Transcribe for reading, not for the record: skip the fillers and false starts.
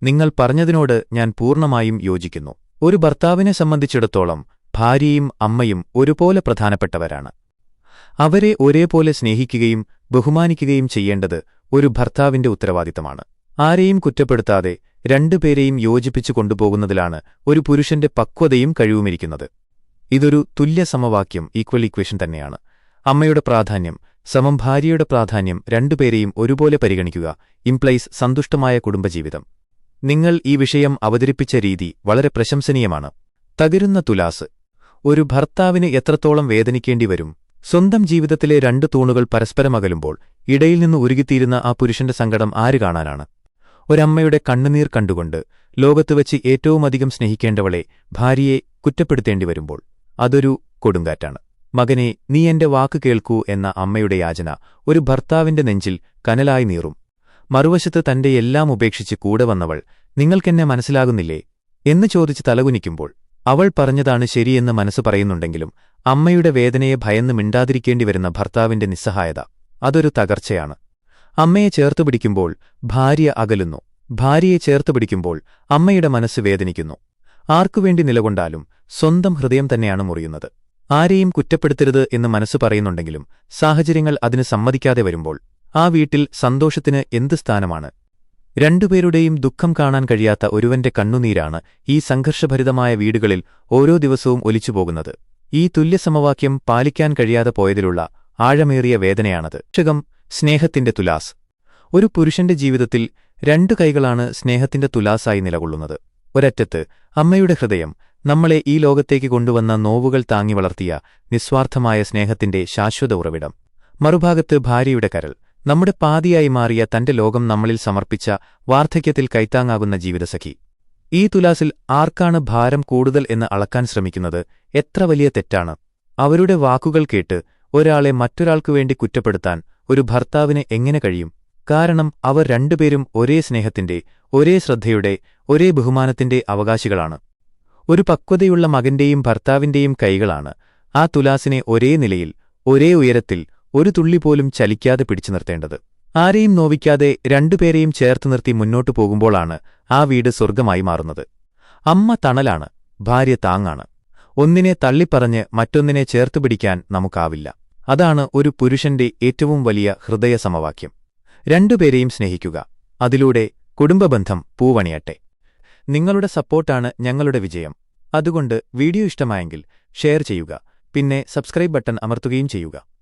നിങ്ങൾ പറഞ്ഞതിനോട് ഞാൻ പൂർണ്ണമായും യോജിക്കുന്നു. ഒരു ഭർത്താവിനെ സംബന്ധിച്ചിടത്തോളം ഭാര്യയും അമ്മയും ഒരുപോലെ പ്രധാനപ്പെട്ടവരാണ്. അവരെ ഒരേപോലെ സ്നേഹിക്കുകയും ബഹുമാനിക്കുകയും ചെയ്യേണ്ടത് ഒരു ഭർത്താവിന്റെ ഉത്തരവാദിത്തമാണ്. ആരെയും കുറ്റപ്പെടുത്താതെ രണ്ടുപേരെയും യോജിപ്പിച്ചു കൊണ്ടുപോകുന്നതിലാണ് ഒരു പുരുഷന്റെ പക്വതയും കഴിവുമിരിക്കുന്നത്. ഇതൊരു തുല്യസമവാക്യം ഈക്വൽ ഇക്വേഷൻ തന്നെയാണ്. അമ്മയുടെ പ്രാധാന്യം സമം ഭാര്യയുടെ പ്രാധാന്യം രണ്ടുപേരെയും ഒരുപോലെ പരിഗണിക്കുക ഇംപ്ലൈസ് സന്തുഷ്ടമായ കുടുംബജീവിതം. നിങ്ങൾ ഈ വിഷയം അവതരിപ്പിച്ച രീതി വളരെ പ്രശംസനീയമാണ്. തകരുന്ന തുലാസ്. ഒരു ഭർത്താവിന് എത്രത്തോളം വേദനിക്കേണ്ടിവരും? സ്വന്തം ജീവിതത്തിലെ രണ്ട് തൂണുകൾ പരസ്പരമകലുമ്പോൾ ഇടയിൽ നിന്ന് ഉരുകിത്തീരുന്ന ആ പുരുഷന്റെ സങ്കടം ആര് കാണാനാണ്? ഒരമ്മയുടെ കണ്ണുനീർ കണ്ടുകൊണ്ട് ലോകത്തുവച്ച് ഏറ്റവുമധികം സ്നേഹിക്കേണ്ടവളെ ഭാര്യയെ കുറ്റപ്പെടുത്തേണ്ടിവരുമ്പോൾ അതൊരു കൊടുങ്കാറ്റാണ്. മകനെ, നീ എന്റെ വാക്ക് കേൾക്കൂ എന്ന അമ്മയുടെ യാചന ഒരു ഭർത്താവിന്റെ നെഞ്ചിൽ കനലായി നീറും. മറുവശത്ത് തന്റെ എല്ലാം ഉപേക്ഷിച്ച് കൂടെ വന്നവൾ നിങ്ങൾക്കെന്നെ മനസ്സിലാകുന്നില്ലേ എന്ന് ചോദിച്ച് തലകുനിക്കുമ്പോൾ അവൾ പറഞ്ഞതാണ് ശരിയെന്ന് മനസ്സ് പറയുന്നുണ്ടെങ്കിലും അമ്മയുടെ വേദനയെ ഭയന്ന് മിണ്ടാതിരിക്കേണ്ടിവരുന്ന ഭർത്താവിന്റെ നിസ്സഹായത അതൊരു തകർച്ചയാണ്. അമ്മയെ ചേർത്തുപിടിക്കുമ്പോൾ ഭാര്യ അകലുന്നു. ഭാര്യയെ ചേർത്തുപിടിക്കുമ്പോൾ അമ്മയുടെ മനസ്സ് വേദനിക്കുന്നു. ആർക്കുവേണ്ടി നിലകൊണ്ടാലും സ്വന്തം ഹൃദയം തന്നെയാണ് മുറിയുന്നത്. ആരെയും കുറ്റപ്പെടുത്തരുത് എന്ന് മനസ്സ് പറയുന്നുണ്ടെങ്കിലും സാഹചര്യങ്ങൾ അതിന് സമ്മതിക്കാതെ വരുമ്പോൾ ആ വീട്ടിൽ സന്തോഷത്തിന് എന്ത് സ്ഥാനമാണ്? രണ്ടുപേരുടെയും ദുഃഖം കാണാൻ കഴിയാത്ത ഒരുവന്റെ കണ്ണുനീരാണ് ഈ സംഘർഷഭരിതമായ വീടുകളിൽ ഓരോ ദിവസവും ഒലിച്ചുപോകുന്നത്. ഈ തുല്യസമവാക്യം പാലിക്കാൻ കഴിയാതെ പോയതിലുള്ള ആഴമേറിയ വേദനയാണത്. സ്നേഹത്തിന്റെ തുലാസ്. ഒരു പുരുഷന്റെ ജീവിതത്തിൽ രണ്ടു കൈകളാണ് സ്നേഹത്തിന്റെ തുലാസായി നിലകൊള്ളുന്നത്. ഒരറ്റത്ത് അമ്മയുടെ ഹൃദയം, നമ്മളെ ഈ ലോകത്തേക്ക് കൊണ്ടുവന്ന നോവുകൾ താങ്ങി വളർത്തിയ നിസ്വാർത്ഥമായ സ്നേഹത്തിന്റെ ശാശ്വത ഉറവിടം. മറുഭാഗത്ത് ഭാര്യയുടെ കരൾ, നമ്മുടെ പാതിയായി മാറിയ തന്റെ ലോകം നമ്മളിൽ സമർപ്പിച്ച വാർദ്ധക്യത്തിൽ കൈത്താങ്ങാകുന്ന ജീവിതസഖി. ഈ തുലാസിൽ ആർക്കാണ് ഭാരം കൂടുതൽ എന്ന് അളക്കാൻ ശ്രമിക്കുന്നത് എത്ര വലിയ തെറ്റാണ്. അവരുടെ വാക്കുകൾ കേട്ട് ഒരാളെ മറ്റൊരാൾക്കുവേണ്ടി കുറ്റപ്പെടുത്താൻ ഒരു ഭർത്താവിന് എങ്ങനെ കഴിയും? കാരണം അവർ രണ്ടുപേരും ഒരേ സ്നേഹത്തിന്റെ, ഒരേ ശ്രദ്ധയുടെ, ഒരേ ബഹുമാനത്തിന്റെ അവകാശികളാണ്. ഒരു പക്വതയുള്ള മകന്റെയും ഭർത്താവിന്റെയും കൈകളാണ് ആ തുലാസിനെ ഒരേ നിലയിൽ, ഒരേ ഉയരത്തിൽ, ഒരു തുള്ളിപോലും ചലിക്കാതെ പിടിച്ചു നിർത്തേണ്ടത്. ആരെയും നോവിക്കാതെ രണ്ടുപേരെയും ചേർത്ത് നിർത്തി മുന്നോട്ടു പോകുമ്പോഴാണ് ആ വീട് സ്വർഗമായി മാറുന്നത്. അമ്മ തണലാണ്, ഭാര്യ താങ്ങാണ്. ഒന്നിനെ തള്ളിപ്പറഞ്ഞ് മറ്റൊന്നിനെ ചേർത്തുപിടിക്കാൻ നമുക്കാവില്ല. അതാണ് ഒരു പുരുഷന്റെ ഏറ്റവും വലിയ ഹൃദയസമവാക്യം. രണ്ടുപേരെയും സ്നേഹിക്കുക. അതിലൂടെ കുടുംബബന്ധം പൂവണിയട്ടെ. നിങ്ങളുടെ സപ്പോർട്ടാണ് ഞങ്ങളുടെ വിജയം. അതുകൊണ്ട് വീഡിയോ ഇഷ്ടമായെങ്കിൽ ഷെയർ ചെയ്യുക, പിന്നെ സബ്സ്ക്രൈബ് ബട്ടൺ അമർത്തുകയും ചെയ്യുക.